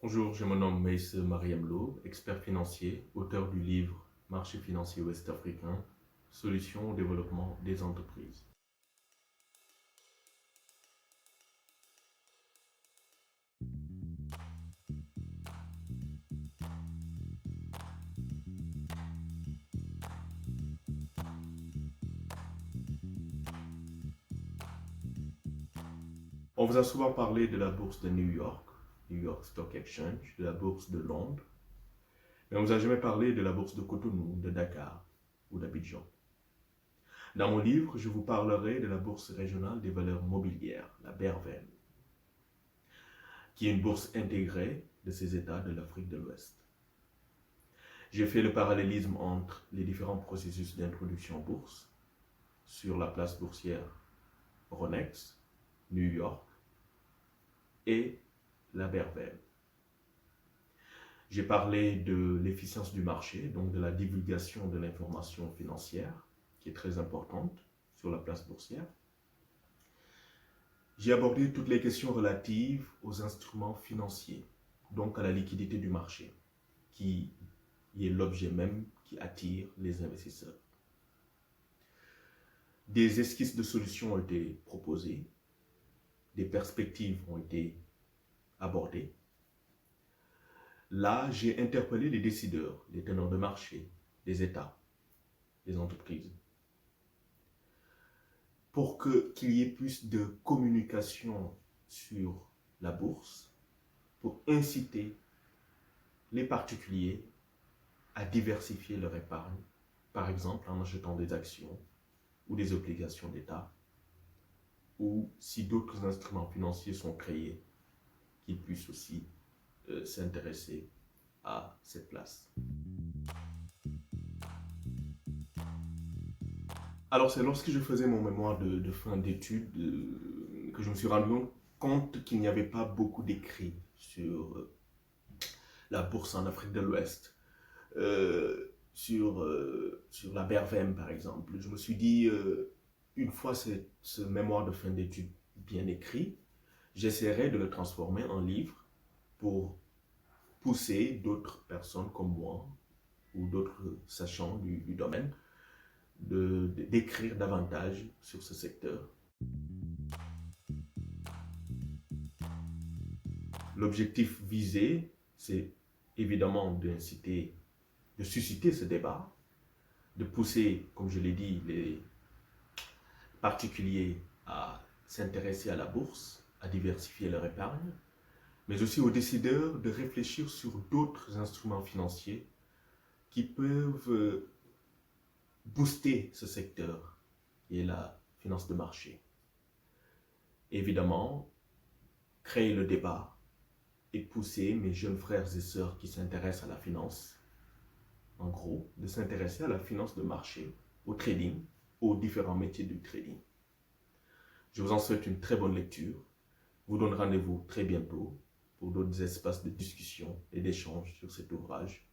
Bonjour, je me nomme Meïs Mariamlo, expert financier, auteur du livre Marché financier ouest-africain, solutions au développement des entreprises. On vous a souvent parlé de la bourse de New York, New York Stock Exchange, de la bourse de Londres, mais on ne vous a jamais parlé de la bourse de Cotonou, de Dakar ou d'Abidjan. Dans mon livre, je vous parlerai de la bourse régionale des valeurs mobilières, la BRVM, qui est une bourse intégrée de ces États de l'Afrique de l'Ouest. J'ai fait le parallélisme entre les différents processus d'introduction en bourse sur la place boursière Euronext, New York et la BRVM. J'ai parlé de l'efficience du marché, donc de la divulgation de l'information financière, qui est très importante sur la place boursière. J'ai abordé toutes les questions relatives aux instruments financiers, donc à la liquidité du marché, qui est l'objet même qui attire les investisseurs. Des esquisses de solutions ont été proposées, des perspectives ont été abordées. Là, j'ai interpellé les décideurs, les teneurs de marché, les États, les entreprises, pour qu'il y ait plus de communication sur la bourse, pour inciter les particuliers à diversifier leur épargne, par exemple en achetant des actions ou des obligations d'État, ou si d'autres instruments financiers sont créés, qu'ils puissent aussi s'intéresser à cette place. Alors c'est lorsque je faisais mon mémoire de fin d'études que je me suis rendu compte qu'il n'y avait pas beaucoup d'écrits sur la bourse en Afrique de l'Ouest, sur la BRVM par exemple. Je me suis dit, une fois ce mémoire de fin d'études bien écrit, j'essaierai de le transformer en livre pour pousser d'autres personnes comme moi ou d'autres sachants du domaine d'écrire davantage sur ce secteur. L'objectif visé, c'est évidemment de susciter ce débat, de pousser, comme je l'ai dit, les particuliers à s'intéresser à la bourse, à diversifier leur épargne, mais aussi aux décideurs de réfléchir sur d'autres instruments financiers qui peuvent booster ce secteur qui est la finance de marché. Évidemment, créer le débat et pousser mes jeunes frères et sœurs qui s'intéressent à la finance, en gros, de s'intéresser à la finance de marché, au trading, aux différents métiers du trading. Je vous en souhaite une très bonne lecture. Je vous donne rendez-vous très bientôt pour d'autres espaces de discussion et d'échange sur cet ouvrage.